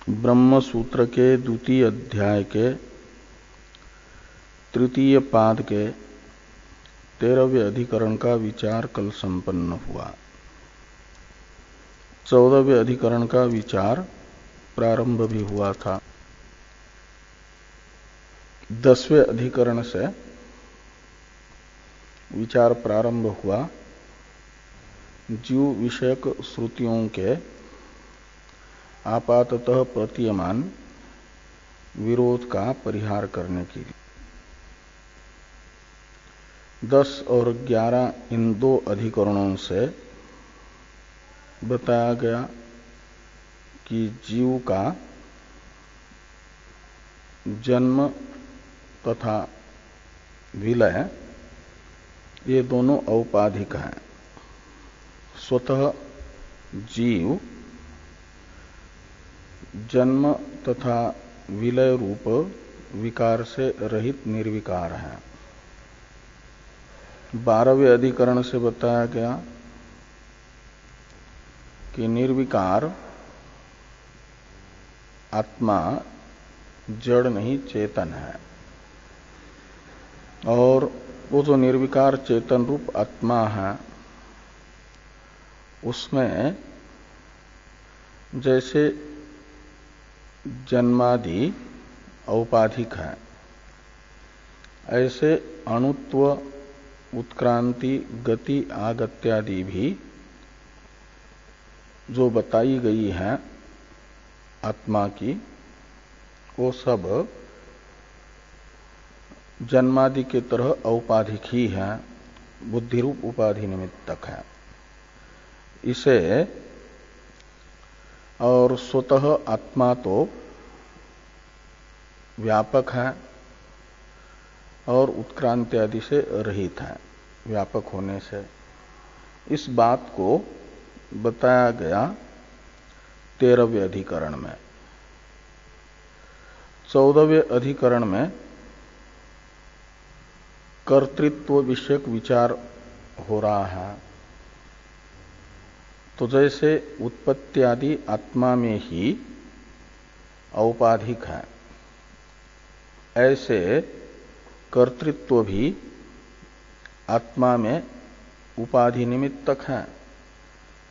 ब्रह्म सूत्र के द्वितीय अध्याय के तृतीय पाद के 13वें अधिकरण का विचार कल संपन्न हुआ। 14वें अधिकरण का विचार प्रारंभ भी हुआ था। 10वें अधिकरण से विचार प्रारंभ हुआ जीव विषयक श्रुतियों के आपाततः प्रतीयमान विरोध का परिहार करने के लिए। 10 और 11 इन दो अधिकरणों से बताया गया कि जीव का जन्म तथा विलय ये दोनों औपाधिक हैं। स्वतः जीव जन्म तथा विलय रूप विकार से रहित निर्विकार है। 12वें अधिकरण से बताया गया कि निर्विकार आत्मा जड़ नहीं चेतन है और वो जो निर्विकार चेतन रूप आत्मा है उसमें जैसे जन्मादि औपाधिक है, ऐसे अणुत्व उत्क्रांति गति आगत्यादि भी जो बताई गई है आत्मा की वो सब जन्मादि के तरह औपाधिक ही है, बुद्धि रूप उपाधि निमित्तक है। इसे और स्वतः आत्मा तो व्यापक है और उत्क्रांति आदि से रहित है व्यापक होने से। इस बात को बताया गया 13वें अधिकरण में। 14वें अधिकरण में कर्तृत्व विषयक विचार हो रहा है। तो जैसे उत्पत्ति आदि आत्मा में ही औपाधिक है, ऐसे कर्तृत्व भी आत्मा में उपाधि निमित्तक है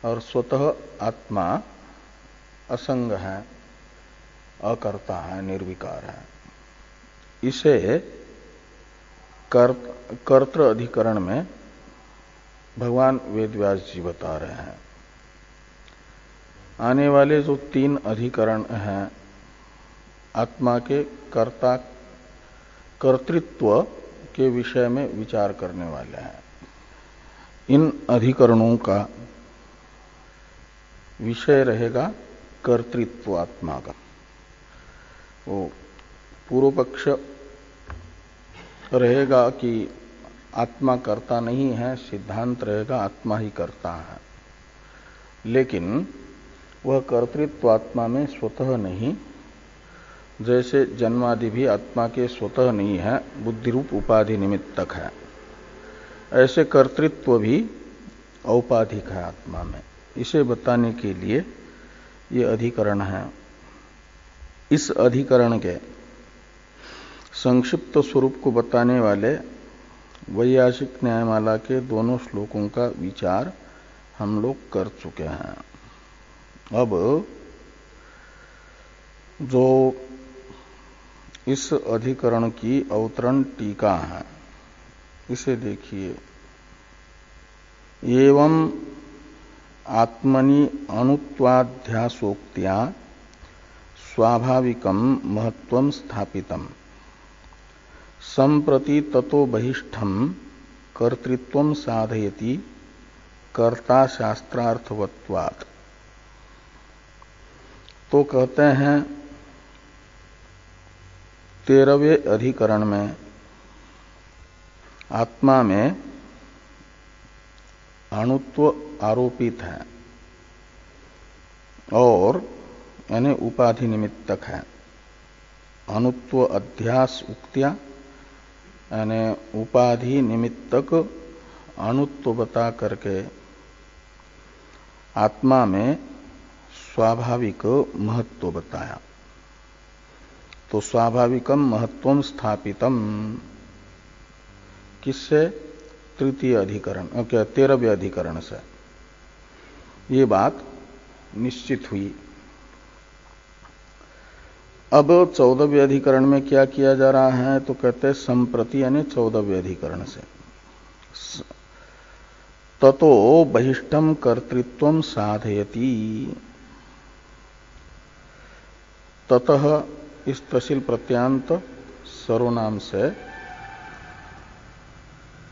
और स्वतः आत्मा असंग है, अकर्ता है, निर्विकार है। इसे कर्तृ अधिकरण में भगवान वेदव्यास जी बता रहे हैं। आने वाले जो 3 अधिकरण हैं आत्मा के कर्ता कर्तृत्व के विषय में विचार करने वाले हैं। इन अधिकरणों का विषय रहेगा कर्तृत्व आत्मा का। वो पूर्व पक्ष रहेगा कि आत्मा कर्ता नहीं है, सिद्धांत रहेगा आत्मा ही कर्ता है। लेकिन वह कर्तृत्व आत्मा में स्वतः नहीं, जैसे जन्मादि भी आत्मा के स्वतः नहीं है, बुद्धि रूप उपाधि निमित्तक है, ऐसे कर्तृत्व भी औपाधिक है आत्मा में। इसे बताने के लिए ये अधिकरण है। इस अधिकरण के संक्षिप्त स्वरूप को बताने वाले वैयासिक न्यायमाला के दोनों श्लोकों का विचार हम लोग कर चुके हैं। अब जो इस अधिकरण की अवतरण टीका है इसे देखिए। एवं आत्मनि अणुत्वाध्यासोक्त्या स्वाभाविकं महत्वं स्थापितम् संप्रति ततो बहिष्ठं कर्तृत्वं साधयति कर्ता शास्त्रार्थवत्वात्। तो कहते हैं 13वें अधिकरण में आत्मा में अणुत्व आरोपित है और यानी उपाधि निमित्तक है। अणुत्व अध्यास उक्त्या यानी उपाधि निमित्तक अणुत्व बता करके आत्मा में स्वाभाविक महत्व बताया। तो स्वाभाविकम महत्वम स्थापितम किससे? तृतीय अधिकरण, क्या 13वें अधिकरण से ये बात निश्चित हुई। अब 14वें अधिकरण में क्या किया जा रहा है? तो कहते हैं संप्रति यानी 14वें अधिकरण से ततो बहिष्टम कर्तृत्वम साधयति। ततः इस तहसील प्रत्यांत सर्वनाम से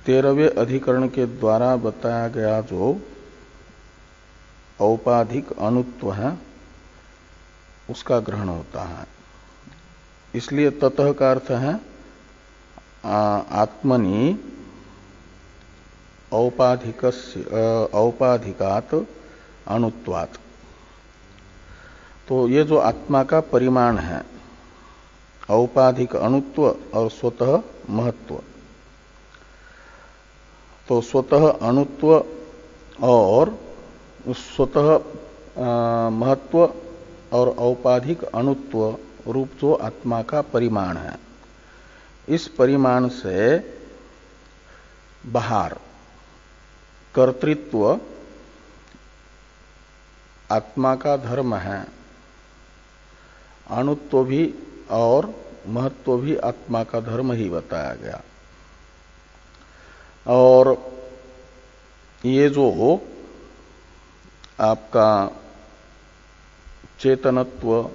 13वें अधिकरण के द्वारा बताया गया जो औपाधिक अणुत्व है उसका ग्रहण होता है। इसलिए ततः का अर्थ है आत्मनि औपाधिकात अणुत्वात्। तो ये जो आत्मा का परिमाण है औपाधिक अणुत्व और स्वतः महत्व, तो स्वतः अणुत्व और स्वतः महत्व और औपाधिक अणुत्व रूप जो आत्मा का परिमाण है, इस परिमाण से बाहर कर्तृत्व आत्मा का धर्म है, अणुत्व भी और महत्व भी आत्मा का धर्म ही बताया गया। और ये जो आपका चेतनत्व,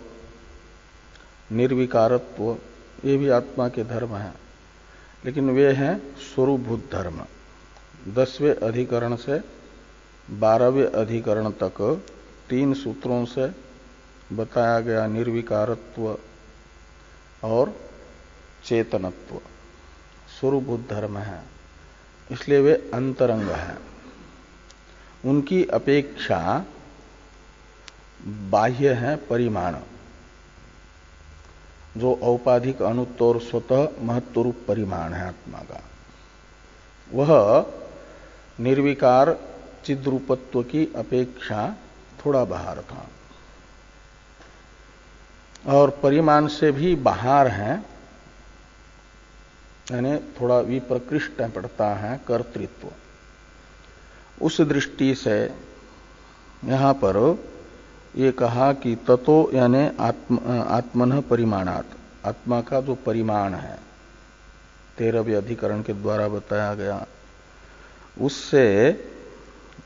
निर्विकारत्व, ये भी आत्मा के धर्म हैं, लेकिन वे हैं स्वरूपभूत धर्म। 10वें अधिकरण से 12वें अधिकरण तक 3 सूत्रों से बताया गया निर्विकारत्व और चेतनत्व स्वरूपभूत धर्म है, इसलिए वे अंतरंग हैं। उनकी अपेक्षा बाह्य है परिमाण, जो औपाधिक अणुत्व और स्वतः महत्व रूप परिमाण है आत्मा का, वह निर्विकार चिद्रूपत्व की अपेक्षा थोड़ा बाहर था। और परिमाण से भी बाहर है, यानी थोड़ा विप्रकृष्ट पड़ता है कर्तृत्व। उस दृष्टि से यहां पर ये कहा कि ततो यानी आत्मन परिमाणात, आत्मा का जो परिमाण है 13वें अधिकरण के द्वारा बताया गया, उससे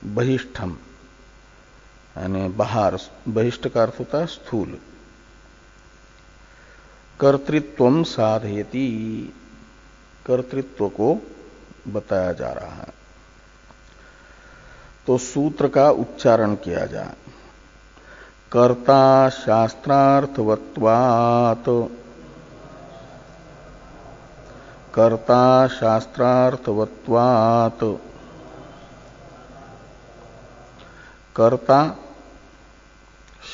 बहिष्ठम यानी बाहर, बहिष्ठ का अर्थ होता है स्थूल, कर्तृत्वम साधयति, कर्तृत्व को बताया जा रहा है। तो सूत्र का उच्चारण किया जाए। कर्ता शास्त्रार्थवत्वात्, कर्ता शास्त्रार्थवत्वात्, कर्ता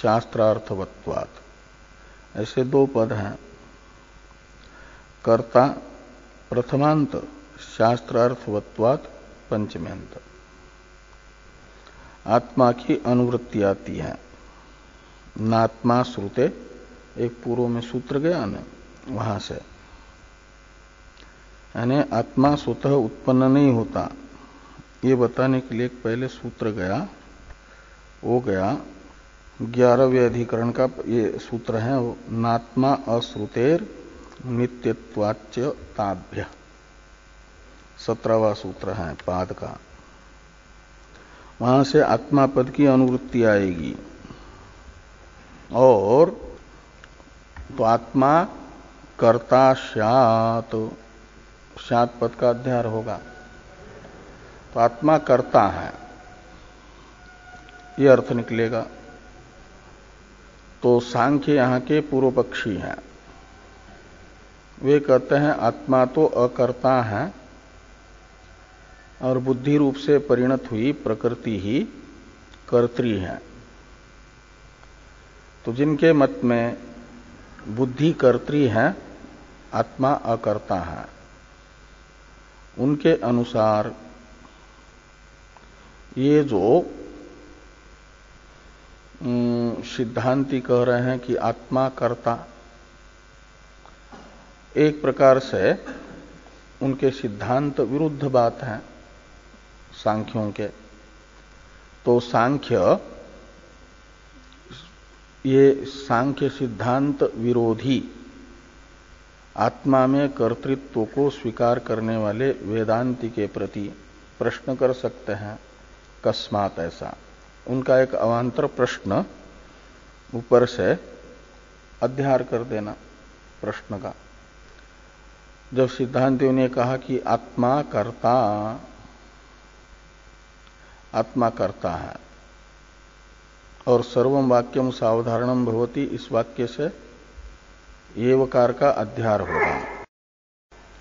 शास्त्रार्थवत्वात्, ऐसे 2 पद हैं। कर्ता प्रथमांत, शास्त्रार्थवत्वात् पंचम्यंत। आत्मा की अनुवृत्ति आती है। नात्मा श्रुते, एक पूर्व में सूत्र गया ना, वहां से, यानी आत्मा स्वतः उत्पन्न नहीं होता, ये बताने के लिए एक पहले सूत्र गया, वो गया 11वें अधिकरण का ये सूत्र है, नात्मा अश्रुतेर नित्यत्वाच्य ताभ्य, 17वां सूत्र है पाद का। वहां से आत्मा पद की अनुवृत्ति आएगी, और तो आत्मा कर्ता स्यात्, स्यात् पद का अध्यार होगा, तो आत्मा कर्ता है, ये अर्थ निकलेगा। तो सांख्य यहां के पूर्व पक्षी हैं, वे कहते हैं आत्मा तो अकर्ता है और बुद्धि रूप से परिणत हुई प्रकृति ही कर्त्री है। तो जिनके मत में बुद्धि कर्त्री है, आत्मा अकर्ता है, उनके अनुसार ये जो सिद्धांती कह रहे हैं कि आत्मा कर्ता। एक प्रकार से उनके सिद्धांत विरुद्ध बात है सांख्यों के। तो ये सांख्य सिद्धांत विरोधी आत्मा में कर्तृत्व को स्वीकार करने वाले वेदांती के प्रति प्रश्न कर सकते हैं, कस्मात ऐसा। उनका एक अवांतर प्रश्न ऊपर से अध्यार कर देना प्रश्न का। जब सिद्धांतियों ने कहा कि आत्मा कर्ता है और सर्वम वाक्यम सावधारणम भवति, इस वाक्य से एवकार का अध्यार होगा।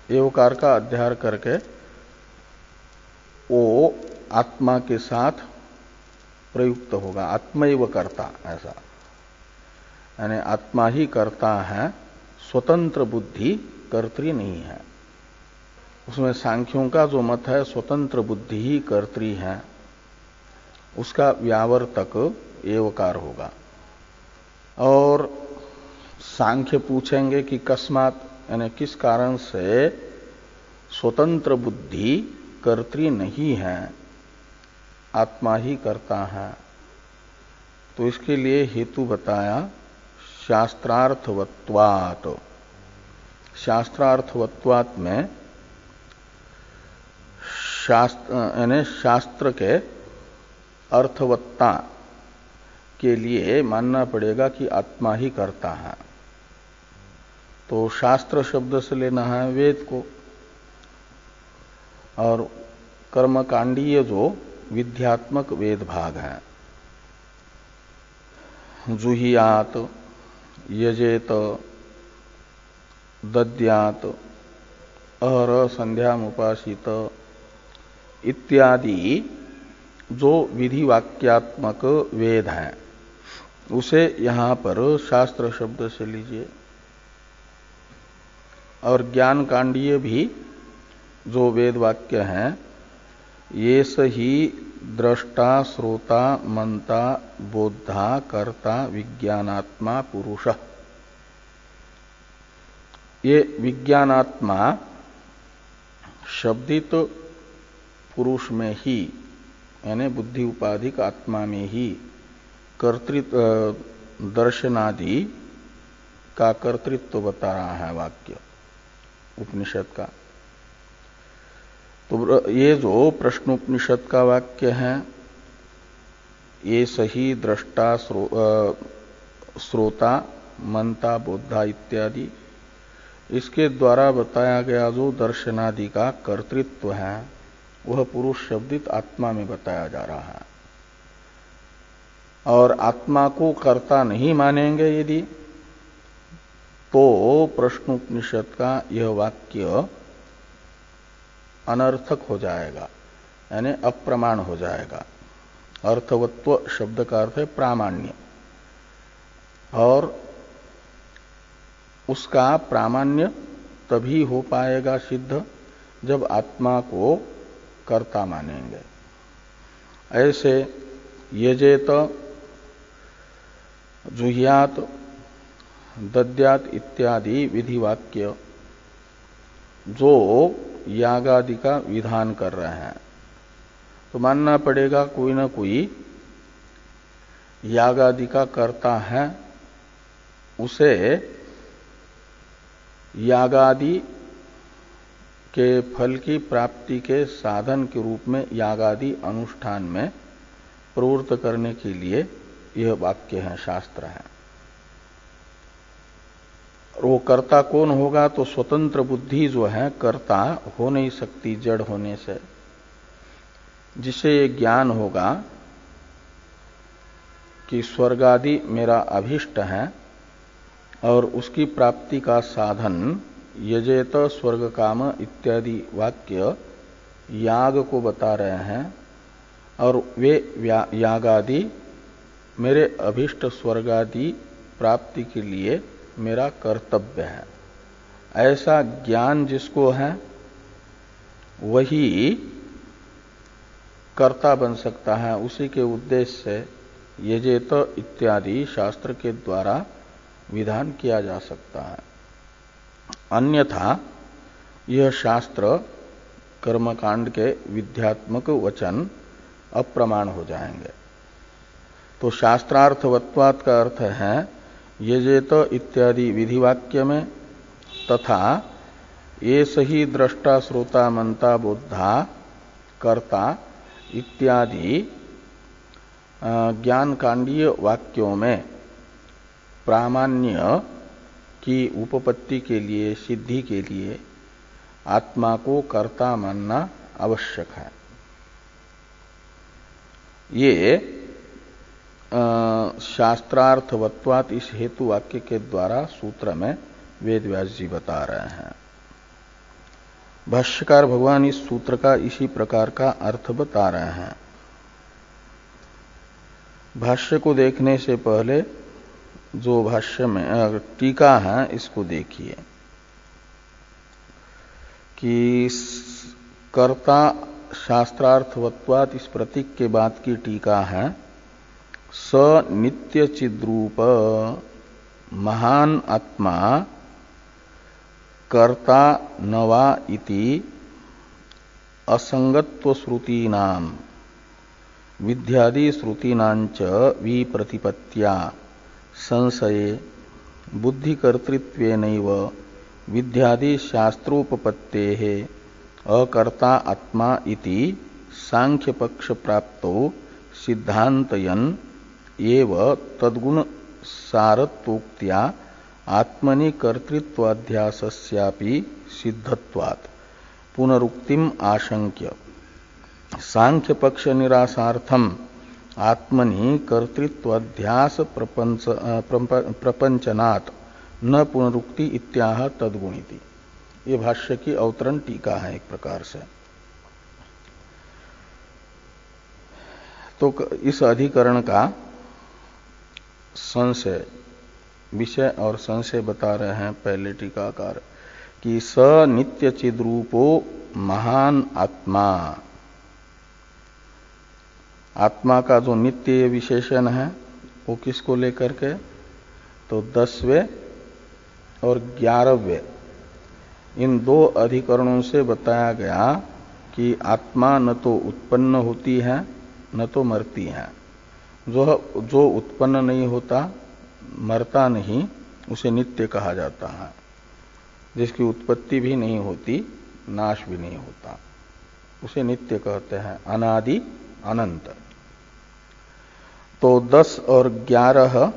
एवकार का अध्यार करके वो आत्मा के साथ प्रयुक्त होगा, आत्मैव कर्ता ऐसा। यानी आत्मा ही कर्ता है, स्वतंत्र बुद्धि कर्त्री नहीं है। उसमें सांख्यों का जो मत है स्वतंत्र बुद्धि ही कर्त्री है, उसका व्यावर्तक एवकार होगा। और सांख्य पूछेंगे कि कस्मात, यानी किस कारण से स्वतंत्र बुद्धि कर्त्री नहीं है, आत्मा ही करता है। तो इसके लिए हेतु बताया शास्त्रार्थवत्वात्। शास्त्रार्थवत्वात् में यानी शास्त्र के अर्थवत्ता के लिए मानना पड़ेगा कि आत्मा ही करता है। तो शास्त्र शब्द से लेना है वेद को, और कर्मकांडीय जो विद्यात्मक वेद भाग है, जुहियात, यजेत, दद्यात, अहर संध्यामुपासित इत्यादि जो विधि वाक्यात्मक वेद हैं, उसे यहां पर शास्त्र शब्द से लीजिए। और ज्ञान कांडीय भी जो वेद वाक्य हैं, ये सही दृष्टा श्रोता मंता बोधा कर्ता विज्ञानात्मा पुरुष। ये विज्ञानात्मा शब्दित पुरुष में ही, यानी बुद्धि उपाधिक आत्मा में ही कर्तृत्व दर्शनादि का कर्तृत्व बता रहा है वाक्य उपनिषद का। तो ये जो प्रश्नोपनिषद का वाक्य है, ये सही दृष्टा श्रोता मंता बोधा इत्यादि, इसके द्वारा बताया गया जो दर्शनादि का कर्तृत्व है, वह पुरुष शब्दित आत्मा में बताया जा रहा है। और आत्मा को कर्ता नहीं मानेंगे यदि, तो प्रश्नोपनिषद का यह वाक्य अनर्थक हो जाएगा, यानी अप्रमाण हो जाएगा। अर्थवत्व शब्द का अर्थ है प्रामाण्य, और उसका प्रामाण्य तभी हो पाएगा सिद्ध जब आत्मा को कर्ता मानेंगे। ऐसे यजेत, जुह्यात, दद्यात इत्यादि विधि वाक्य जो यागादि का विधान कर रहे हैं, तो मानना पड़ेगा कोई ना कोई यागादि का कर्ता है, उसे यागादि के फल की प्राप्ति के साधन के रूप में यागादि अनुष्ठान में प्रवृत्त करने के लिए यह वाक्य है, शास्त्र है। और वो कर्ता कौन होगा? तो स्वतंत्र बुद्धि जो है कर्ता हो नहीं सकती जड़ होने से। जिसे ये ज्ञान होगा कि स्वर्गादि मेरा अभिष्ट है और उसकी प्राप्ति का साधन यजेत स्वर्ग काम इत्यादि वाक्य याग को बता रहे हैं, और वे यागादि मेरे अभिष्ट स्वर्गादि प्राप्ति के लिए मेरा कर्तव्य है, ऐसा ज्ञान जिसको है वही कर्ता बन सकता है। उसी के उद्देश्य से यजेत इत्यादि शास्त्र के द्वारा विधान किया जा सकता है। अन्यथा यह शास्त्र कर्मकांड के विध्यात्मक वचन अप्रमाण हो जाएंगे। तो शास्त्रार्थवत्वात् का अर्थ है यजेत इत्यादि विधिवाक्य में तथा ये सही दृष्टा श्रोता मंता बुद्धा कर्ता इत्यादि ज्ञान कांडीय वाक्यों में प्रामाण्य की उपपत्ति के लिए, सिद्धि के लिए आत्मा को कर्ता मानना आवश्यक है। ये शास्त्रार्थवत्वात् इस हेतु वाक्य के द्वारा सूत्र में वेद व्यास जी बता रहे हैं। भाष्यकार भगवान इस सूत्र का इसी प्रकार का अर्थ बता रहे हैं। भाष्य को देखने से पहले जो भाष्य में टीका है इसको देखिए कि कर्ता शास्त्रार्थवत्वात् इस प्रतीक के बाद की टीका है स नित्य चिद्रूप महान आत्मा कर्ता नवा इति असंगत्व श्रुतीनाम विद्यादि श्रुतीनांच विप्रतिपत्त्या संशये बुद्धिकर्तृत्वेनैव विद्यादि शास्त्रोपपत्तेः अकर्ता आत्मा इति सांख्य पक्ष प्राप्तो सिद्धांतयन् एव तद्गुण सारत्वोक्त्या आत्मनि कर्तृत्वाध्यासस्यापि सिद्धत्वात् पुनरुक्तिम आशंक्य सांख्य पक्ष निरासार्थम आत्मनि कर्तृत्वाध्यास प्रपंचनात् न पुनरुक्ति इत्याह तद्गुणिति। ये भाष्य की अवतरण टीका है एक प्रकार से। तो इस अधिकरण का संशय विषय और संशय बता रहे हैं पहले टीकाकार कि स नित्य चिद्रूपो महान आत्मा, आत्मा का जो नित्य विशेषण है वो किसको लेकर के, तो 10वें और 11वें इन दो अधिकरणों से बताया गया कि आत्मा न तो उत्पन्न होती है न तो मरती है। जो उत्पन्न नहीं होता, मरता नहीं, उसे नित्य कहा जाता है। जिसकी उत्पत्ति भी नहीं होती, नाश भी नहीं होता, उसे नित्य कहते हैं, अनादि अनंत। तो 10 और 11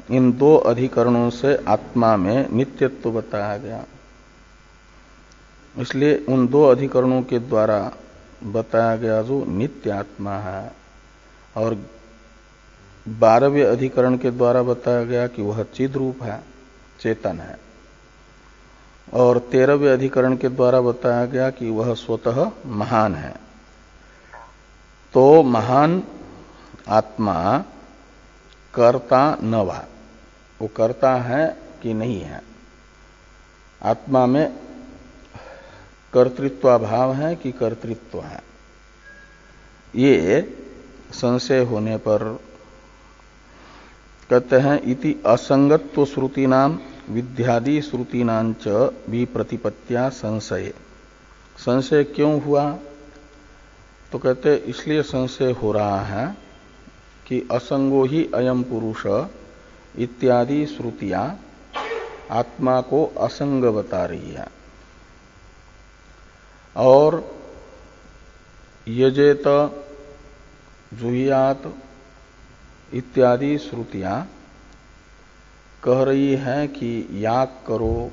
इन दो अधिकरणों से आत्मा में नित्यत्व बताया गया। इसलिए उन दो अधिकरणों के द्वारा बताया गया जो नित्य आत्मा है और 12वें अधिकरण के द्वारा बताया गया कि वह चिद रूप है, चेतन है, और 13वें अधिकरण के द्वारा बताया गया कि वह स्वतः महान है। तो महान आत्मा कर्ता न वा, वो कर्ता है कि नहीं है, आत्मा में कर्तृत्वाभाव है कि कर्तृत्व है, ये संशय होने पर कहते हैं इति असंगत्व श्रुतीनाम विद्यादि श्रुतीनांच विप्रतिपत्त्या संशय। संशय क्यों हुआ, तो कहते इसलिए संशय हो रहा है कि असंगो ही अयम पुरुष इत्यादि श्रुतियां आत्मा को असंग बता रही है, और यजेत जुहियात इत्यादि श्रुतियां कह रही है कि याग करो,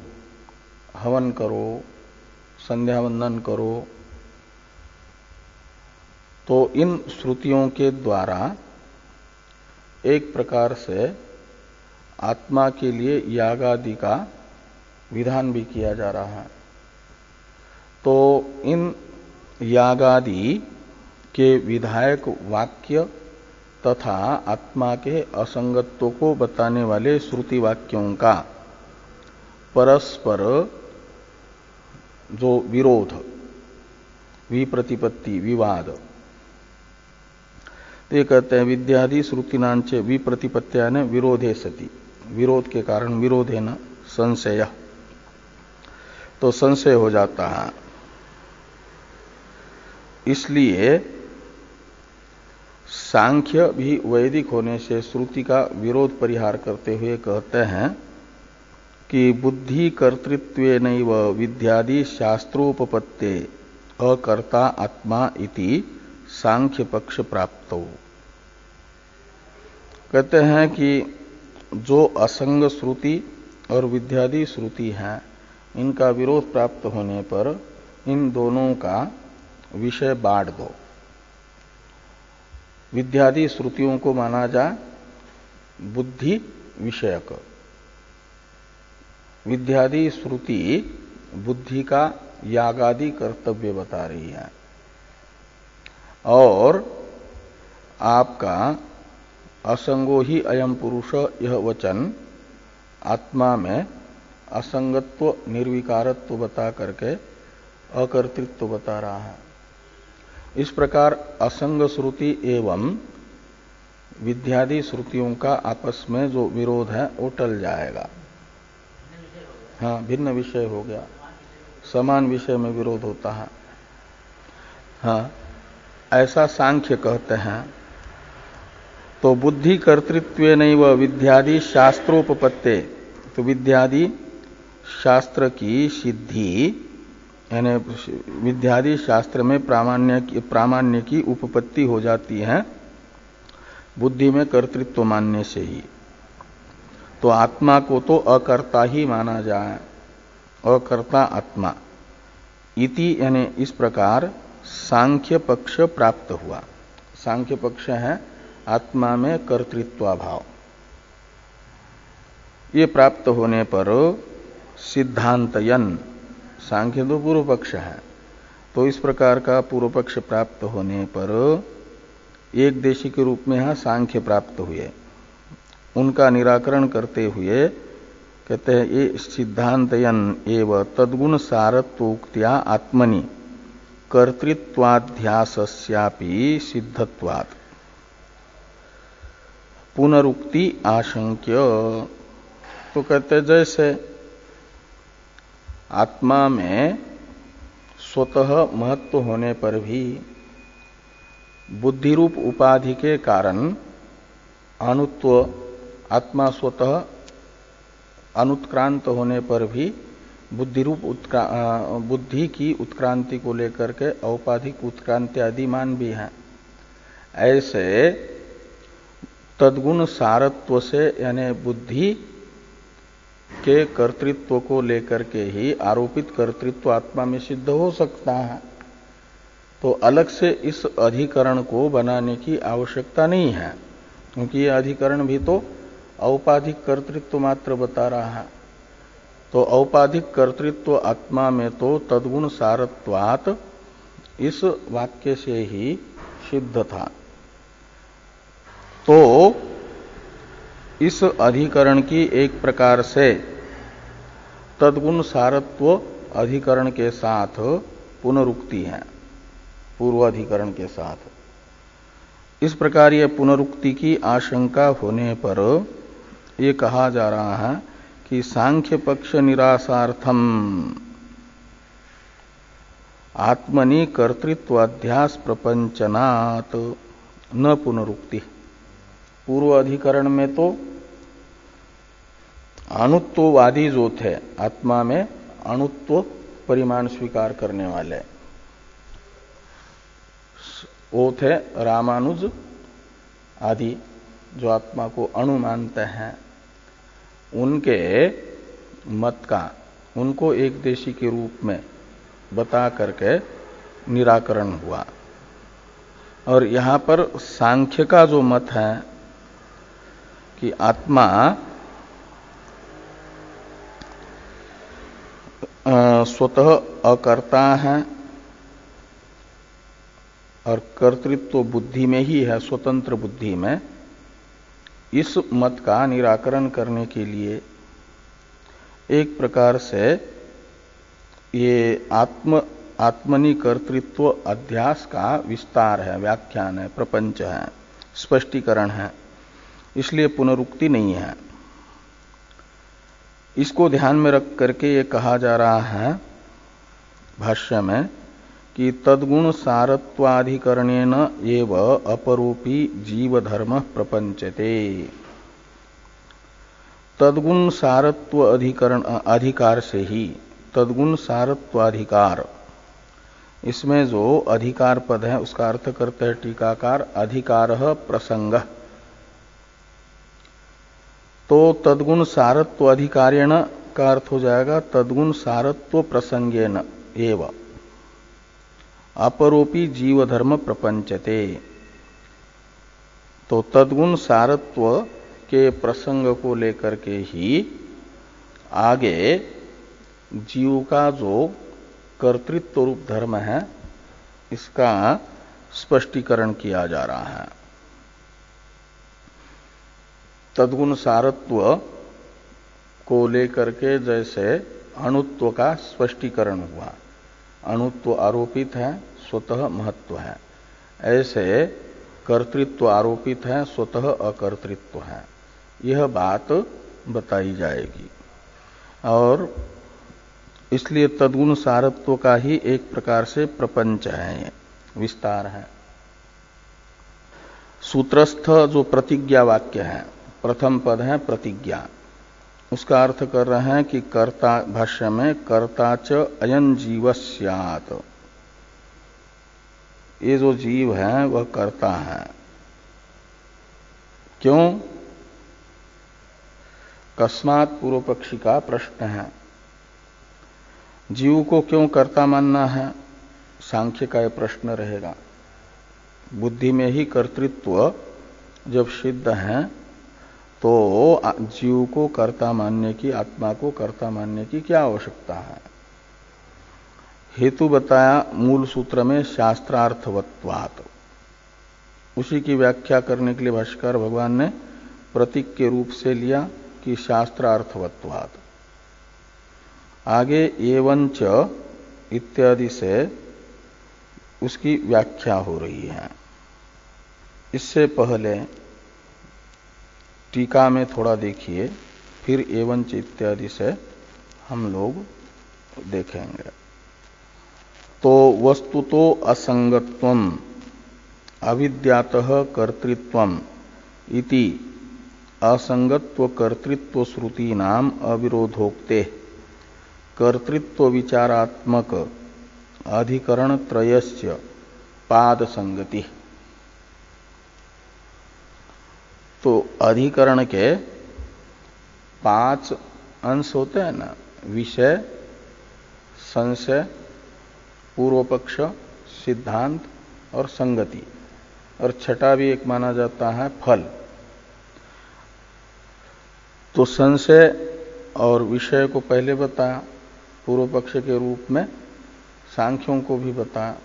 हवन करो, संध्या वंदन करो। तो इन श्रुतियों के द्वारा एक प्रकार से आत्मा के लिए यागादि का विधान भी किया जा रहा है। तो इन यागादि के विधायक वाक्य तथा आत्मा के असंगत्व को बताने वाले श्रुति वाक्यों का परस्पर जो विरोध, विप्रतिपत्ति, विवाद, तो ये कहते हैं विद्यादि श्रुतिनांच विप्रतिपत्त्या ने विरोधे सति, विरोध के कारण विरोधे न संशय, तो संशय हो जाता है। इसलिए सांख्य भी वैदिक होने से श्रुति का विरोध परिहार करते हुए कहते हैं कि बुद्धि कर्तृत्वेनैव विद्यादि शास्त्रोपपत्ते अकर्ता आत्मा इति सांख्य पक्ष प्राप्त। कहते हैं कि जो असंग श्रुति और विद्यादि श्रुति हैं, इनका विरोध प्राप्त होने पर इन दोनों का विषय बांट दो। विद्यादि श्रुतियों को माना जाए बुद्धि विषयक, विद्यादि श्रुति बुद्धि का यागादि कर्तव्य बता रही है, और आपका असंगो ही अयम पुरुष यह वचन आत्मा में असंगत्व निर्विकारत्व बता करके अकर्तृत्व बता रहा है। इस प्रकार असंग श्रुति एवं विद्यादि श्रुतियों का आपस में जो विरोध है वो टल जाएगा। हाँ, भिन्न विषय हो गया, समान विषय में विरोध होता है। हाँ, ऐसा सांख्य कहते हैं। तो बुद्धि कर्तृत्वेनैव विद्यादि शास्त्रोपपत्ते, तो विद्यादि शास्त्र की सिद्धि यानी विद्यादि शास्त्र में प्रामाण्य की उपपत्ति हो जाती है बुद्धि में कर्तृत्व मानने से ही। तो आत्मा को तो अकर्ता ही माना जाए, अकर्ता आत्मा इति, यानी इस प्रकार सांख्य पक्ष प्राप्त हुआ। सांख्य पक्ष है आत्मा में कर्तृत्वाभाव। ये प्राप्त होने पर सिद्धांतयन, सांख्य तो पूर्व पक्ष है, तो इस प्रकार का पूर्व पक्ष प्राप्त होने पर एक देशी के रूप में यहां सांख्य प्राप्त हुए। उनका निराकरण करते हुए कहते हैं ये सिद्धांतयन एव तद्गुण सारत्वोक्त्या आत्मनि कर्तृत्वाध्यासस्यापि सिद्धत्वात् पुनरुक्ति आशंक्य। तो कहते जैसे आत्मा में स्वतः महत्व होने पर भी बुद्धि रूप उपाधि के कारण अनुत्व, आत्मा स्वतः अनुत्क्रांत होने पर भी बुद्धि रूप बुद्धि की उत्क्रांति को लेकर के औपाधिक उत्क्रांति आदि मान भी हैं। ऐसे तद्गुण सारत्व से यानी बुद्धि के कर्तृत्व को लेकर के ही आरोपित कर्तृत्व आत्मा में सिद्ध हो सकता है। तो अलग से इस अधिकरण को बनाने की आवश्यकता नहीं है, क्योंकि यह अधिकरण भी तो औपाधिक कर्तृत्व मात्र बता रहा है। तो औपाधिक कर्तृत्व आत्मा में तो तद्गुण सारत्वात् इस वाक्य से ही सिद्ध था। तो इस अधिकरण की एक प्रकार से तद्गुण सारत्व अधिकरण के साथ पुनरुक्ति है, पूर्व अधिकरण के साथ। इस प्रकार यह पुनरुक्ति की आशंका होने पर यह कहा जा रहा है कि सांख्य पक्ष निरासार्थम आत्मनि कर्तृत्वाध्यास प्रपंचनात् न पुनरुक्ति। पूर्व अधिकरण में तो अणुत्ववादी जो थे, आत्मा में अणुत्व परिमाण स्वीकार करने वाले, वो थे रामानुज आदि जो आत्मा को अणु मानते हैं। उनके मत का उनको एक देशी के रूप में बता करके निराकरण हुआ। और यहां पर सांख्य का जो मत है कि आत्मा स्वतः अकर्ता है और कर्तृत्व बुद्धि में ही है, स्वतंत्र बुद्धि में, इस मत का निराकरण करने के लिए एक प्रकार से ये आत्मनि कर्तृत्व अध्यास का विस्तार है, व्याख्यान है, प्रपंच है। स्पष्टीकरण है, इसलिए पुनरुक्ति नहीं है। इसको ध्यान में रख करके ये कहा जा रहा है भाष्य में कि तद्गुण सारत्वाधिकरणेन एव अपरोपी जीव धर्म प्रपंचते। तद्गुण सारत्व अधिकार से ही, तद्गुण सारत्वाधिकार, इसमें जो अधिकार पद है उसका अर्थ करते हैं टीकाकार अधिकार प्रसंग। तो तद्गुण सारत्व अधिकारेण का अर्थ हो जाएगा तद्गुण सारत्व प्रसंगेन एव अपरोपी जीव धर्म प्रपंचते। तो तद्गुण सारत्व के प्रसंग को लेकर के ही आगे जीव का जो कर्तृत्व रूप धर्म है इसका स्पष्टीकरण किया जा रहा है। तद्गुण सारत्व को लेकर के जैसे अणुत्व का स्पष्टीकरण हुआ, अणुत्व आरोपित है, स्वतः महत्व है, ऐसे कर्तृत्व आरोपित है, स्वतः अकर्तृत्व है। यह बात बताई जाएगी और इसलिए तद्गुण सारत्व का ही एक प्रकार से प्रपंच है, ये विस्तार है। सूत्रस्थ जो प्रतिज्ञा वाक्य है, प्रथम पद है प्रतिज्ञा, उसका अर्थ कर रहे हैं कि कर्ता, भाष्य में कर्ता च अयं जीव स्यात्, ये जो जीव है वह कर्ता है। क्यों? कस्मात् पूर्व पक्षी का प्रश्न है। जीव को क्यों कर्ता मानना है? सांख्य का यह प्रश्न रहेगा। बुद्धि में ही कर्तृत्व जब सिद्ध है तो जीव को कर्ता मानने की, आत्मा को कर्ता मानने की क्या आवश्यकता है? हेतु बताया मूल सूत्र में शास्त्रार्थवत्वात्। उसी की व्याख्या करने के लिए भाष्यकार भगवान ने प्रतीक के रूप से लिया कि शास्त्रार्थवत्वात्। आगे एवंच इत्यादि से उसकी व्याख्या हो रही है। इससे पहले टीका में थोड़ा देखिए, फिर एवंच इत्यादि से हम लोग देखेंगे। तो वस्तुतो असंगत्वम अविद्यातः कर्तृत्वम इति असंगत्व कर्तृत्व श्रुति नाम अविरोधोक्ते कर्तृत्व विचारात्मक अधिकरण त्रयस्य पाद संगति। तो अधिकरण के 5 अंश होते हैं ना, विषय, संशय, पूर्व पक्ष, सिद्धांत और संगति, और छठा भी एक माना जाता है फल। तो संशय और विषय को पहले बताया पूर्व पक्ष के रूप में, सांख्यों को भी बताया,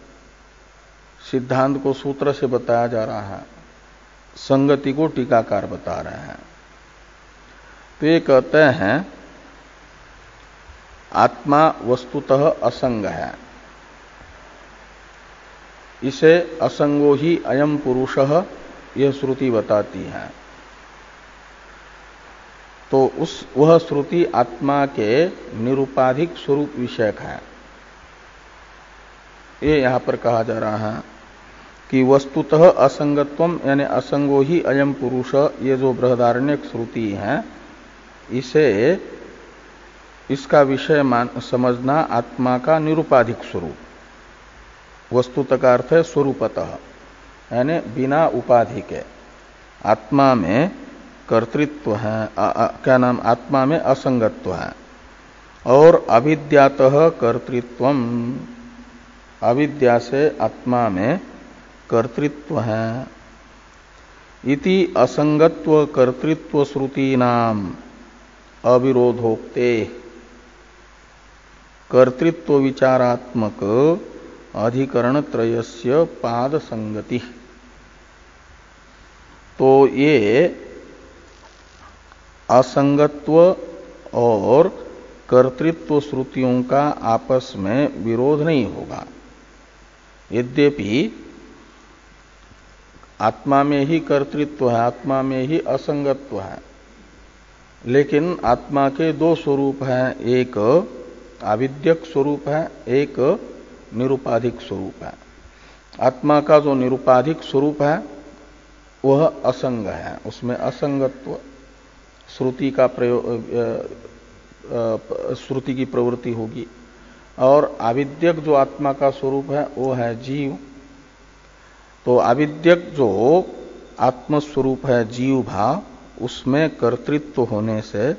सिद्धांत को सूत्र से बताया जा रहा है, संगति को टीकाकार बता रहे हैं। तो ये कहते हैं आत्मा वस्तुतः असंग है, इसे असंगो ही अयम पुरुषः यह श्रुति बताती है। तो वह श्रुति आत्मा के निरुपाधिक स्वरूप विषयक है। ये यहां पर कहा जा रहा है कि वस्तुतः असंगत्वम यानी असंगो ही अयम पुरुष, ये जो बृहदारण्यक श्रुति है, इसे इसका विषय समझना आत्मा का निरुपाधिक स्वरूप। वस्तुतः का अर्थ है स्वरूपतः, यानी बिना उपाधि के। आत्मा में कर्तृत्व है, क्या नाम, आत्मा में असंगत्व है। और अविद्यातः कर्तृत्वम, अविद्या से आत्मा में कर्तृत्व है। इति असंगत्व कर्तृत्व श्रुति नाम अविरोधोक्ते कर्तृत्व विचारात्मक अधिकरण त्रयस्य पाद संगति। तो ये असंगत्व और कर्तृत्व श्रुतियों का आपस में विरोध नहीं होगा। यद्यपि आत्मा में ही कर्तृत्व है, आत्मा में ही असंगत्व है, लेकिन आत्मा के दो स्वरूप हैं, एक आविद्यक स्वरूप है, एक निरुपाधिक स्वरूप है। आत्मा का जो निरुपाधिक स्वरूप है वह असंग है, उसमें असंगत्व श्रुति का प्रयोग, श्रुति की प्रवृत्ति होगी। और आविद्यक जो आत्मा का स्वरूप है वो है जीव। तो आविद्यक जो आत्मस्वरूप है जीव भाव, उसमें कर्तृत्व होने से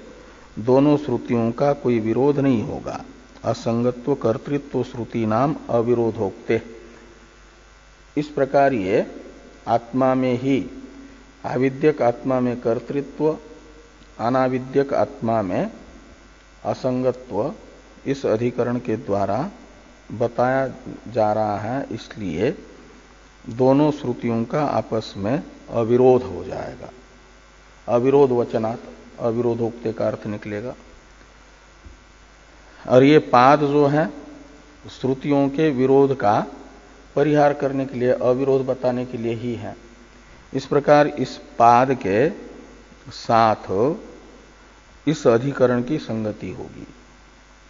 दोनों श्रुतियों का कोई विरोध नहीं होगा। असंगत्व कर्तृत्व श्रुति नाम अविरोधोक्ते। इस प्रकार ये आत्मा में ही, आविद्यक आत्मा में कर्तृत्व, अनाविद्यक आत्मा में असंगत्व इस अधिकरण के द्वारा बताया जा रहा है। इसलिए दोनों श्रुतियों का आपस में अविरोध हो जाएगा। अविरोध वचनात् अविरोधोक्ते का अर्थ निकलेगा। और ये पाद जो है श्रुतियों के विरोध का परिहार करने के लिए, अविरोध बताने के लिए ही है। इस प्रकार इस पाद के साथ इस अधिकरण की संगति होगी,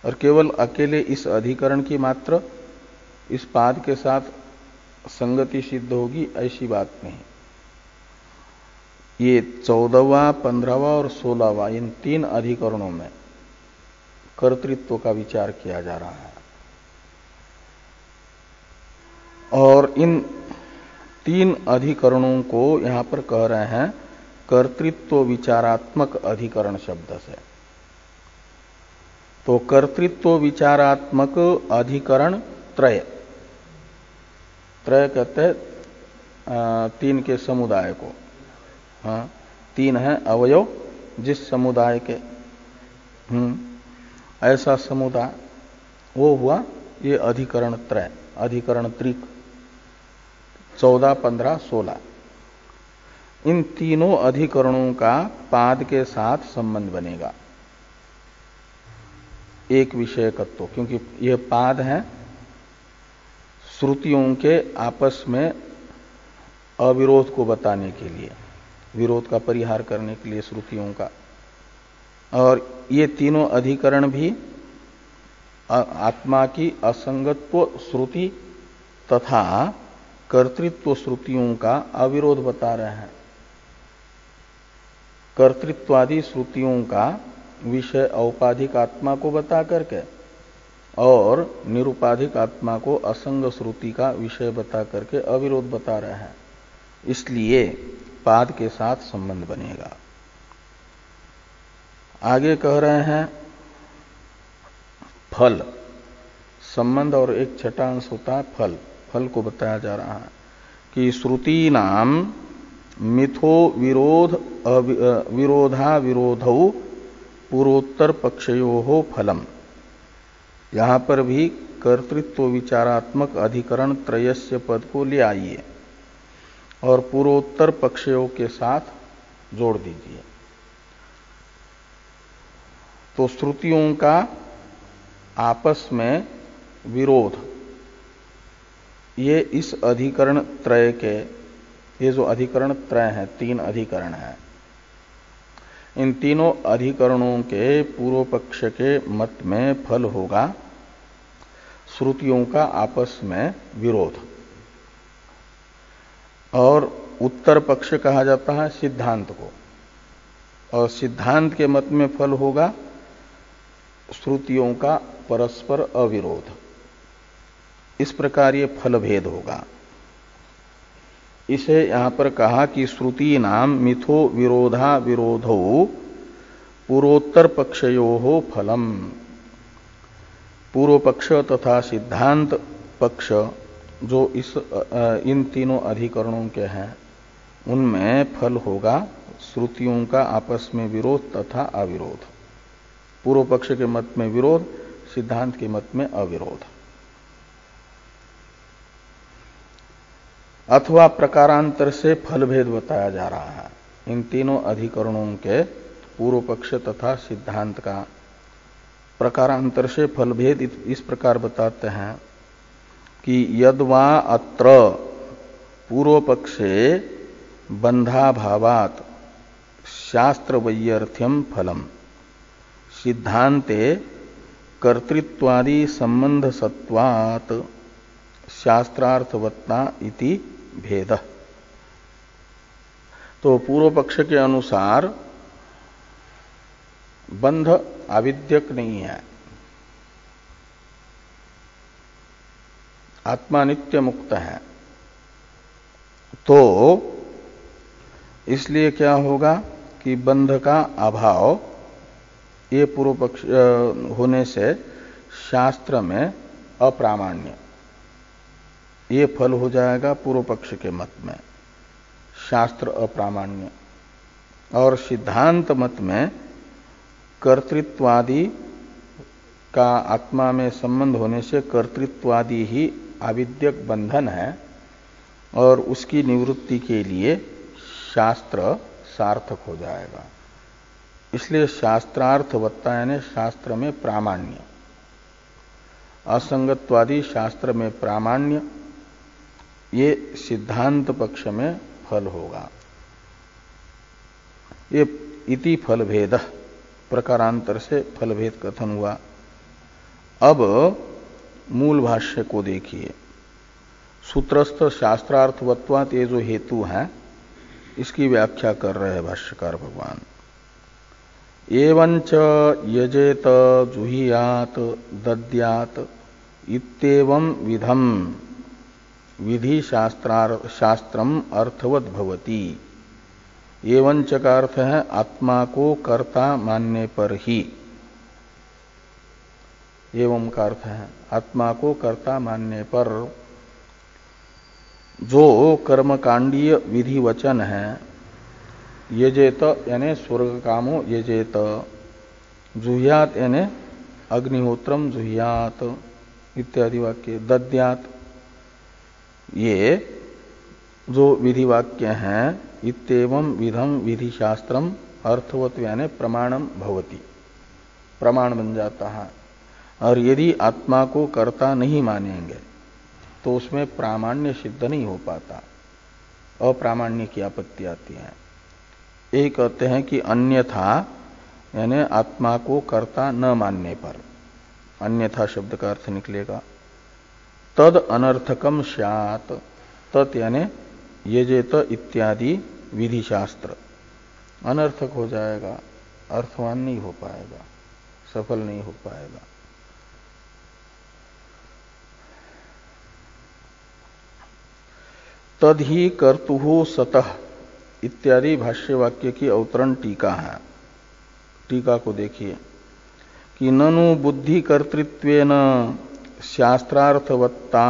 और केवल अकेले इस अधिकरण की मात्र इस पाद के साथ संगति सिद्ध होगी ऐसी बात नहीं। ये 14वां, 15वां और 16वां इन तीन अधिकरणों में कर्तृत्व का विचार किया जा रहा है। और इन तीन अधिकरणों को यहां पर कह रहे हैं कर्तृत्व विचारात्मक अधिकरण शब्द से। तो कर्तृत्व विचारात्मक अधिकरण त्रय, त्रय कहते हैं तीन के समुदाय को। हाँ, तीन है अवयव जिस समुदाय के, ऐसा समुदाय वो हुआ ये अधिकरण त्रय, अधिकरण त्रिक 14, 15, 16। इन तीनों अधिकरणों का पाद के साथ संबंध बनेगा, एक विषयकत्व, क्योंकि यह पाद है श्रुतियों के आपस में अविरोध को बताने के लिए, विरोध का परिहार करने के लिए श्रुतियों का। और ये तीनों अधिकरण भी आत्मा की असंगत्व श्रुति तथा कर्तृत्व श्रुतियों का अविरोध बता रहे हैं। कर्तृत्वादि श्रुतियों का विषय औपाधिक आत्मा को बता करके और निरुपाधिक आत्मा को असंग श्रुति का विषय बता करके अविरोध बता रहे हैं। इसलिए पाद के साथ संबंध बनेगा। आगे कह रहे हैं फल संबंध, और एक छठा अंश होता है फल। फल को बताया जा रहा है कि श्रुति नाम मिथो विरोध विरोधा विरोधौ पूर्वोत्तर पक्षयो हो फलम। यहां पर भी कर्तृत्व विचारात्मक अधिकरण त्रयस्य पद को ले आइए और पूर्वोत्तर पक्षयों के साथ जोड़ दीजिए। तो श्रुतियों का आपस में विरोध, ये इस अधिकरण त्रय के, ये जो अधिकरण त्रय हैं, तीन अधिकरण हैं, इन तीनों अधिकरणों के पूर्व पक्ष के मत में फल होगा श्रुतियों का आपस में विरोध। और उत्तर पक्ष कहा जाता है सिद्धांत को, और सिद्धांत के मत में फल होगा श्रुतियों का परस्पर अविरोध। इस प्रकार ये फल भेद होगा। इसे यहां पर कहा कि श्रुति नाम मिथो विरोधा विरोधो पूर्वोत्तर पक्षयो हो फलम। पूर्व पक्ष तथा सिद्धांत पक्ष जो इन तीनों अधिकरणों के हैं, उनमें फल होगा श्रुतियों का आपस में विरोध तथा अविरोध। पूर्व पक्ष के मत में विरोध, सिद्धांत के मत में अविरोध। अथवा प्रकारांतर से फल भेद बताया जा रहा है। इन तीनों अधिकरणों के पूर्व पक्ष तथा सिद्धांत का प्रकारांतर से फल भेद इस प्रकार बताते हैं कि यद्वा अत्र पूर्व पक्षे बंधाभावात शास्त्र वैयर्थ्यम फलम सिद्धांते कर्तृत्वादि संबंध सत्वात् शास्त्रार्थवत्ता इति भेद। तो पूर्व पक्ष के अनुसार बंध आविद्यक नहीं है, आत्मा नित्य मुक्त है। तो इसलिए क्या होगा कि बंध का अभाव ये पूर्व पक्ष होने से शास्त्र में अप्रामाण्य ये फल हो जाएगा पूर्व पक्ष के मत में, शास्त्र अप्रामाण्य। और सिद्धांत मत में कर्तृत्वादि का आत्मा में संबंध होने से कर्तृत्वादि ही आविद्यक बंधन है और उसकी निवृत्ति के लिए शास्त्र सार्थक हो जाएगा। इसलिए शास्त्रार्थवत्ता यानी शास्त्र में प्रामाण्य, असंगत्वादि शास्त्र में प्रामाण्य, ये सिद्धांत पक्ष में फल होगा। ये इति फल भेद प्रकारांतर से फल भेद कथन हुआ। अब मूल भाष्य को देखिए। सूत्रस्थ शास्त्रार्थवत्वात् ये जो हेतु है इसकी व्याख्या कर रहे हैं भाष्यकार भगवान। एवंच यजेत जुहियात दद्यात इत्येवं विधम विधि शास्त्रम अर्थवत भवति। एवंच का अर्थ है आत्मा को कर्ता मानने पर ही, एवं का अर्थ है आत्मा को कर्ता मानने पर जो कर्मकांडीय विधि वचन है, यजेत यानी स्वर्ग कामो यजेत, जुह्यात यानी अग्निहोत्रम जुह्यात इत्यादि वाक्य, दद्यात ये जो विधि वाक्य हैं, इत्येवं विधम विधि शास्त्रम अर्थवत यानी प्रमाणम भवति, प्रमाण बन जाता है। और यदि आत्मा को कर्ता नहीं मानेंगे तो उसमें प्रामाण्य सिद्ध नहीं हो पाता, अप्रामाण्य की आपत्ति आती है। ये कहते हैं कि अन्यथा यानी आत्मा को कर्ता न मानने पर, अन्यथा शब्द का अर्थ निकलेगा तद अनर्थकम स्यात्, तत् यानी यजेत इत्यादि विधि शास्त्र अनर्थक हो जाएगा, अर्थवान नहीं हो पाएगा, सफल नहीं हो पाएगा। तद ही कर्तुः सतः इत्यादि भाष्य वाक्य की अवतरण टीका है। टीका को देखिए कि ननु बुद्धि कर्तृत्वेन शास्त्रार्थवत्ता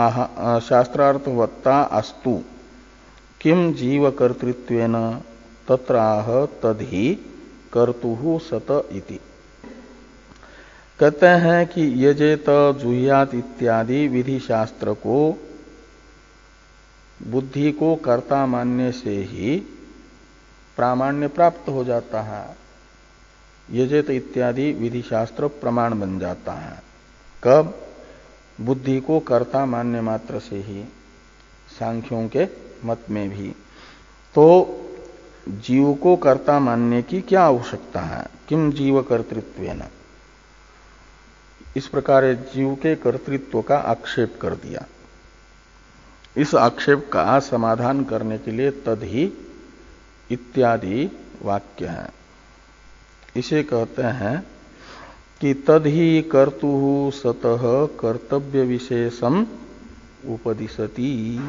अस्तु किम जीव कर्तृत्वेन तत्राह तदहि कर्तुः सत इति। कहते हैं कि यजेत जुह्यात इत्यादि विधि शास्त्र को बुद्धि को कर्ता मानने से ही प्रामाण्य प्राप्त हो जाता है। यजेत इत्यादि विधि शास्त्र प्रमाण बन जाता है। कब? बुद्धि को कर्ता मानने मात्र से ही, सांख्यों के मत में भी। तो जीव को कर्ता मानने की क्या आवश्यकता है? किम जीव कर्तृत्वेन, इस प्रकार जीव के कर्तृत्व का आक्षेप कर दिया। इस आक्षेप का समाधान करने के लिए तदहि इत्यादि वाक्य है। इसे कहते हैं कि तदहि कर्तुः सतः कर्तव्य विशेषम उपदिशति।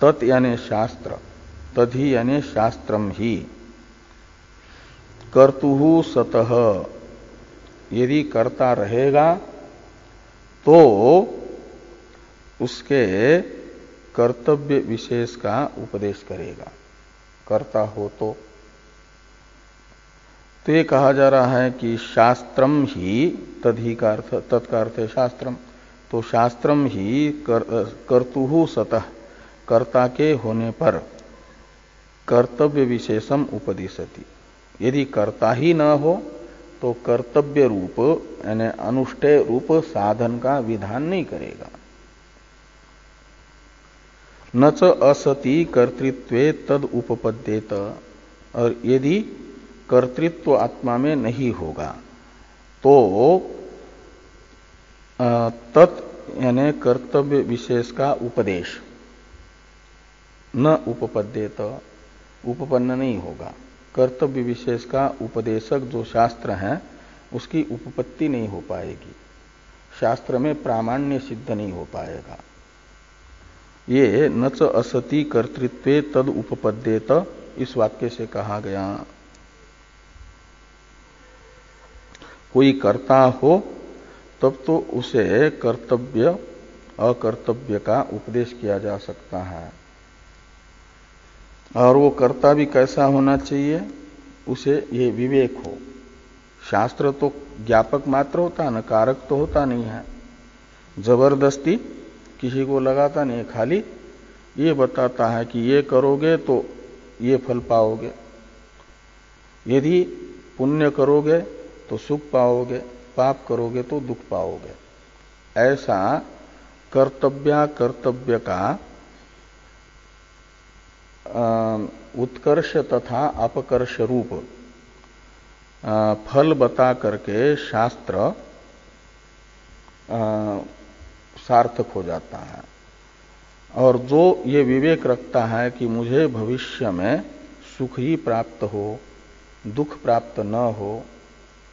तत् यानी शास्त्र, तदहि यानी शास्त्रम ही, कर्तुः सतः यदि कर्ता रहेगा तो उसके कर्तव्य विशेष का उपदेश करेगा, कर्ता हो तो ये कहा जा रहा है कि शास्त्रम ही, तदहि का अर्थ, तत्का अर्थ है शास्त्रम, तो शास्त्रम ही कर्तुः सतः, कर्ता के होने पर कर्तव्य विशेषम उपदिशति। यदि कर्ता ही न हो तो कर्तव्य रूप यानी अनुष्ठेय रूप साधन का विधान नहीं करेगा। न च असति कर्तृत्वे तद उपपद्येत, और यदि कर्तृत्व आत्मा में नहीं होगा तो तत् यानी कर्तव्य विशेष का उपदेश न उपपद्येत, उपपन्न नहीं होगा। कर्तव्य विशेष का उपदेशक जो शास्त्र है उसकी उपपत्ति नहीं हो पाएगी, शास्त्र में प्रामाण्य सिद्ध नहीं हो पाएगा। ये न च असति कर्तृत्वे तद उपपद्येत इस वाक्य से कहा गया। कोई कर्ता हो तब तो उसे कर्तव्य अकर्तव्य का उपदेश किया जा सकता है, और वो कर्ता भी कैसा होना चाहिए, उसे ये विवेक हो। शास्त्र तो ज्ञापक मात्र होता है न, कारक तो होता नहीं है। जबरदस्ती किसी को लगाता नहीं है, खाली ये बताता है कि ये करोगे तो ये फल पाओगे, यदि पुण्य करोगे तो सुख पाओगे, पाप करोगे तो दुख पाओगे। ऐसा कर्तव्य का उत्कर्ष तथा अपकर्ष रूप फल बता करके शास्त्र सार्थक हो जाता है। और जो ये विवेक रखता है कि मुझे भविष्य में सुख ही प्राप्त हो, दुख प्राप्त न हो,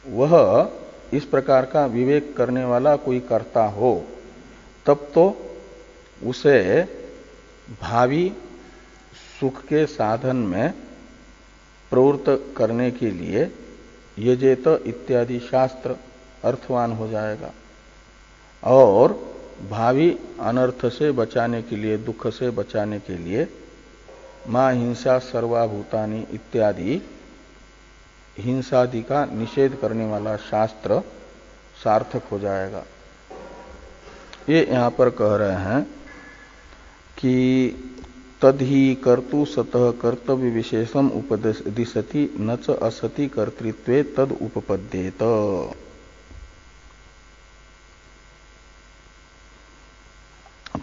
वह इस प्रकार का विवेक करने वाला कोई कर्ता हो, तब तो उसे भावी सुख के साधन में प्रवृत्त करने के लिए यजेत इत्यादि शास्त्र अर्थवान हो जाएगा, और भावी अनर्थ से बचाने के लिए, दुख से बचाने के लिए मां हिंसा सर्वाभूतानि इत्यादि हिंसादि का निषेध करने वाला शास्त्र सार्थक हो जाएगा। ये यहां पर कह रहे हैं कि तदहि कर्तु सतः कर्तव्य विशेषम उपदिशति न च असति कर्तृत्वे तद उपपद्येत।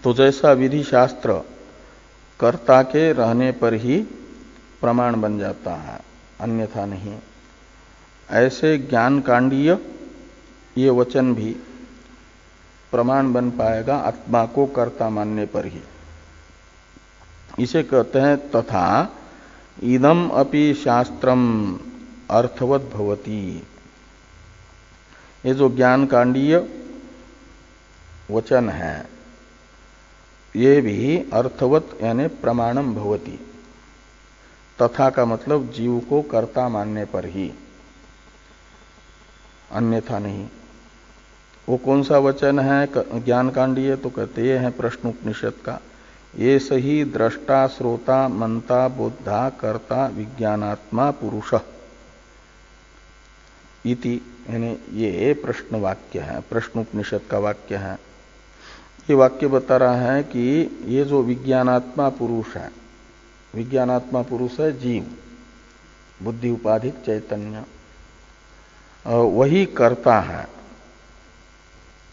तो जैसा विधि शास्त्र कर्ता के रहने पर ही प्रमाण बन जाता है, अन्यथा नहीं, ऐसे ज्ञान कांडीय ये वचन भी प्रमाण बन पाएगा आत्मा को कर्ता मानने पर ही। इसे कहते हैं तथा इदम अपि शास्त्रम अर्थवत भवति। ये जो ज्ञान कांडीय वचन है ये भी अर्थवत यानी प्रमाणम भवति। तथा का मतलब जीव को कर्ता मानने पर ही, अन्यथा नहीं। वो कौन सा वचन है ज्ञान कांडीय? तो कहते ये है प्रश्नोपनिषद का, ये सही दृष्टा श्रोता मंता बोधा कर्ता विज्ञानात्मा पुरुष इति, यानी ये प्रश्न वाक्य है, प्रश्नोपनिषद का वाक्य है। ये वाक्य बता रहा है कि ये जो विज्ञानात्मा पुरुष है, विज्ञानात्मा पुरुष है जीव, बुद्धि उपाधिक चैतन्य, वही कर्ता है,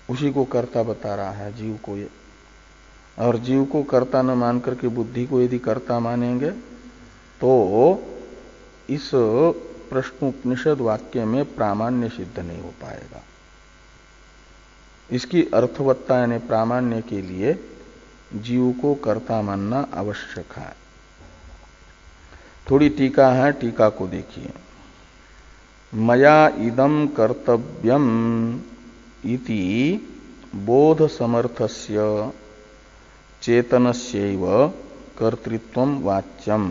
उसी को कर्ता बता रहा है जीव को ये। और जीव को कर्ता न मान करके बुद्धि को यदि कर्ता मानेंगे तो इस प्रश्नोपनिषद वाक्य में प्रामाण्य सिद्ध नहीं हो पाएगा। इसकी अर्थवत्ता यानी प्रामाण्य के लिए जीव को कर्ता मानना आवश्यक है। थोड़ी टीका है, टीका को देखिए। मया इदम कर्तव्यम इति बोध समर्थस्य चेतनस्यैव कर्तृत्वम वाच्यम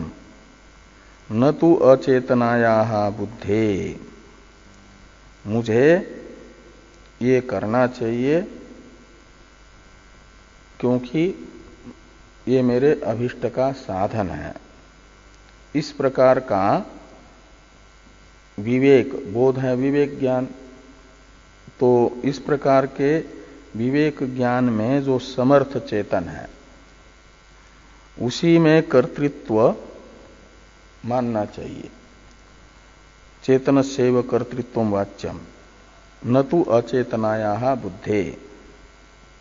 न तु अचेतनायाः बुद्धे। मुझे ये करना चाहिए क्योंकि ये मेरे अभिष्ट का साधन है। इस प्रकार का विवेक, बोध है विवेक ज्ञान, तो इस प्रकार के विवेक ज्ञान में जो समर्थ चेतन है उसी में कर्तृत्व मानना चाहिए। चेतनस्यैव कर्तृत्वम वाच्यम न तु अचेतनायाः बुद्धे।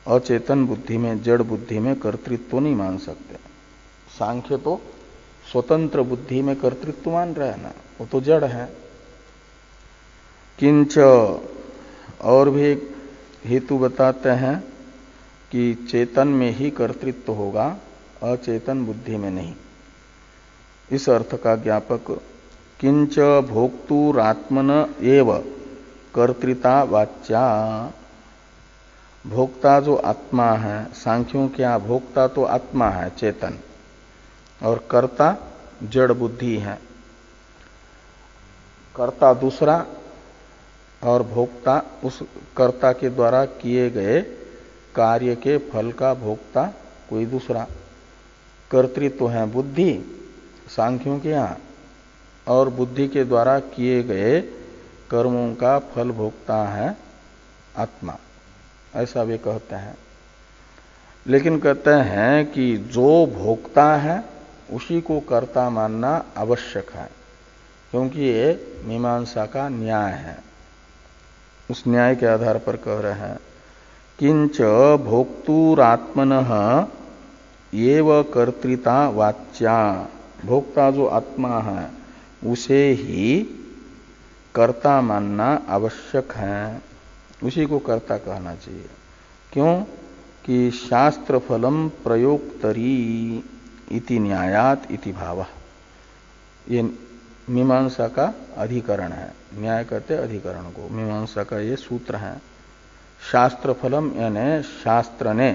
अचेतन बुद्धि में, जड़ बुद्धि में कर्तृत्व नहीं मान सकते। सांख्य तो स्वतंत्र बुद्धि में कर्तृत्व मान रहे हैं ना, वो तो जड़ है। किंच और भी एक हेतु बताते हैं कि चेतन में ही कर्तृत्व होगा, अचेतन बुद्धि में नहीं। इस अर्थ का ज्ञापक किंच भोक्तुरात्मन एव कर्तृता वाच्या। भोक्ता जो आत्मा है, सांख्यों के यहाँ भोक्ता तो आत्मा है चेतन, और कर्ता जड़ बुद्धि है। कर्ता दूसरा और भोक्ता उस कर्ता के द्वारा किए गए कार्य के फल का भोक्ता कोई दूसरा। कर्तृत्व है बुद्धि सांख्यों के यहाँ, और बुद्धि के द्वारा किए गए कर्मों का फल भोक्ता है आत्मा, ऐसा वे कहते हैं। लेकिन कहते हैं कि जो भोक्ता है उसी को कर्ता मानना आवश्यक है, क्योंकि ये मीमांसा का न्याय है। उस न्याय के आधार पर कह रहे हैं किंच भोक्तुरात्मनः एव कर्तृता वाच्या। भोक्ता जो आत्मा है उसे ही कर्ता मानना आवश्यक है, उसी को कर्ता कहना चाहिए। क्यों कि शास्त्र फलम प्रयोक्तरी इति न्यायात इति भावः। ये मीमांसा का अधिकरण है। न्याय कहते अधिकरण को, मीमांसा का ये सूत्र है। शास्त्र फलम यानी शास्त्र ने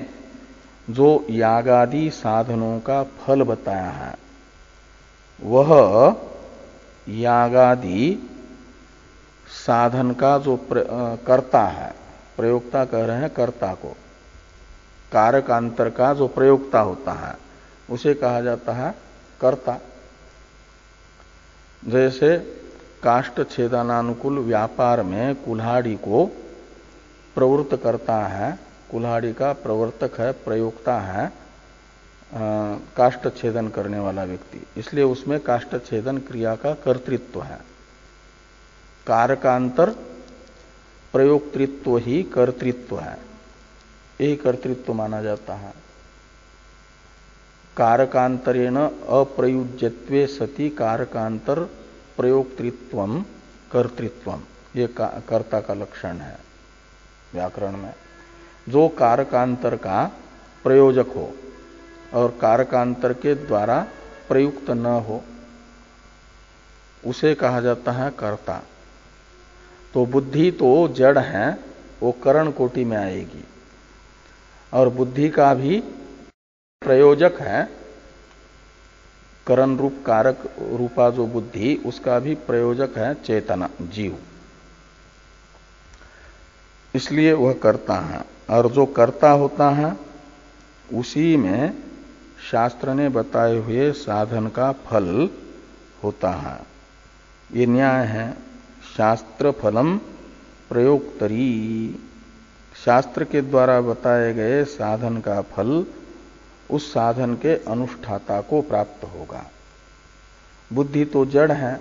जो यागादि साधनों का फल बताया है, वह यागादि साधन का जो कर्ता है, प्रयोक्ता कह रहे हैं कर्ता को, कारकांतर का जो प्रयोक्ता होता है उसे कहा जाता है कर्ता। जैसे काष्ठ छेदनानुकूल व्यापार में कुल्हाड़ी को प्रवृत्त करता है, कुल्हाड़ी का प्रवर्तक है, प्रयोक्ता है काष्ठ छेदन करने वाला व्यक्ति, इसलिए उसमें काष्ठ छेदन क्रिया का कर्तृत्व है। कारकांतर प्रयोक्तृत्व ही कर्तृत्व है, यही कर्तृत्व माना जाता है। कारकांतरेण अप्रयुज्यत्वे सति कारकांतर प्रयोक्तृत्वम कर्तृत्वम, ये कर्ता का लक्षण है व्याकरण में। जो कारकांतर का प्रयोजक हो और कारकांतर के द्वारा प्रयुक्त न हो, उसे कहा जाता है कर्ता। तो बुद्धि तो जड़ है, वो करण कोटि में आएगी, और बुद्धि का भी प्रयोजक है करण रूप कारक रूपा जो बुद्धि, उसका भी प्रयोजक है चेतना जीव, इसलिए वह कर्ता है। और जो कर्ता होता है उसी में शास्त्र ने बताए हुए साधन का फल होता है। ये न्याय है। शास्त्र फलम प्रयोक्तरी, शास्त्र के द्वारा बताए गए साधन का फल उस साधन के अनुष्ठाता को प्राप्त होगा। बुद्धि तो जड़ है,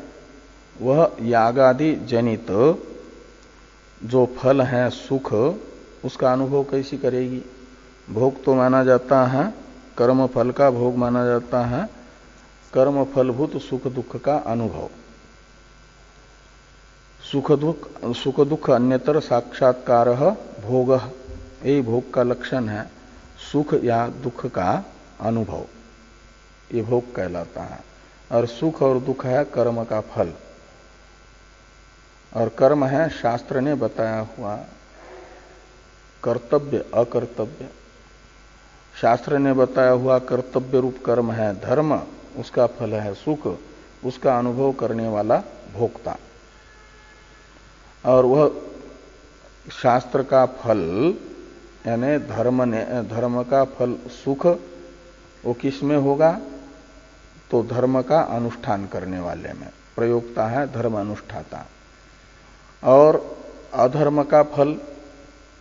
वह यागादि जनित जो फल है सुख, उसका अनुभव कैसी करेगी। भोग तो माना जाता है, कर्म फल का भोग माना जाता है कर्म फलभूत सुख दुख का अनुभव। सुख दुख अन्यतर साक्षात्कार भोग, यही भोग का लक्षण है। सुख या दुख का अनुभव, ये भोग कहलाता है। और सुख और दुख है कर्म का फल, और कर्म है शास्त्र ने बताया हुआ कर्तव्य अकर्तव्य। शास्त्र ने बताया हुआ कर्तव्य रूप कर्म है धर्म, उसका फल है सुख, उसका अनुभव करने वाला भोक्ता। और वह शास्त्र का फल यानी धर्म का फल सुख, वो किस में होगा, तो धर्म का अनुष्ठान करने वाले में। प्रयोक्ता है धर्म अनुष्ठाता। और अधर्म का फल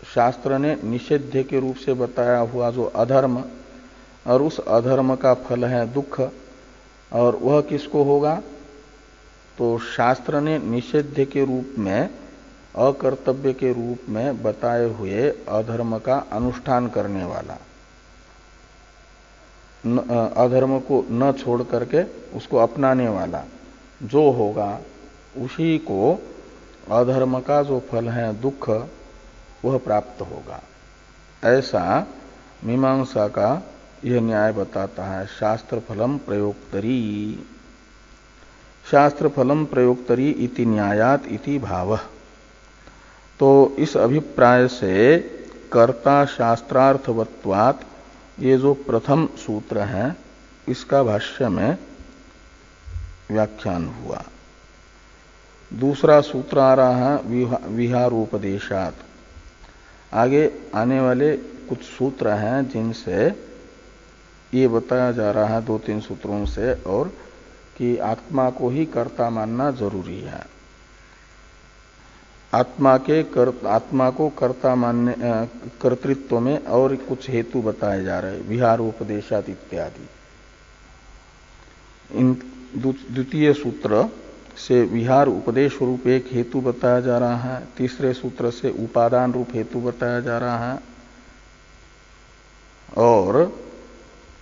शास्त्र ने निषेध्य के रूप से बताया हुआ जो अधर्म, और उस अधर्म का फल है दुख। और वह किसको होगा, तो शास्त्र ने निषेध्य के रूप में अकर्तव्य के रूप में बताए हुए अधर्म का अनुष्ठान करने वाला। अधर्म को न छोड़ करके उसको अपनाने वाला जो होगा उसी को अधर्म का जो फल है दुख वह प्राप्त होगा। ऐसा मीमांसा का यह न्याय बताता है। शास्त्र फलम प्रयोक्तरी, शास्त्र फलम प्रयोक्तरी इति न्यायात इति भावः। तो इस अभिप्राय से कर्ता शास्त्रार्थवत्वात् ये जो प्रथम सूत्र है इसका भाष्य में व्याख्यान हुआ। दूसरा सूत्र आ रहा है विहारोपदेशात। आगे आने वाले कुछ सूत्र हैं जिनसे ये बताया जा रहा है 2-3 सूत्रों से और कि आत्मा को ही कर्ता मानना जरूरी है। आत्मा को कर्ता मानने कर्तृत्व में और कुछ हेतु बताए जा रहे, विहारोपदेशात इत्यादि। इन द्वितीय सूत्र से विहार उपदेश रूप एक हेतु बताया जा रहा है, तीसरे सूत्र से उपादान रूप हेतु बताया जा रहा है और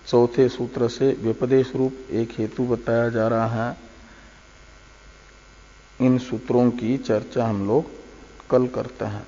चौथे सूत्र से व्यपदेश रूप एक हेतु बताया जा रहा है। इन सूत्रों की चर्चा हम लोग कल करते हैं।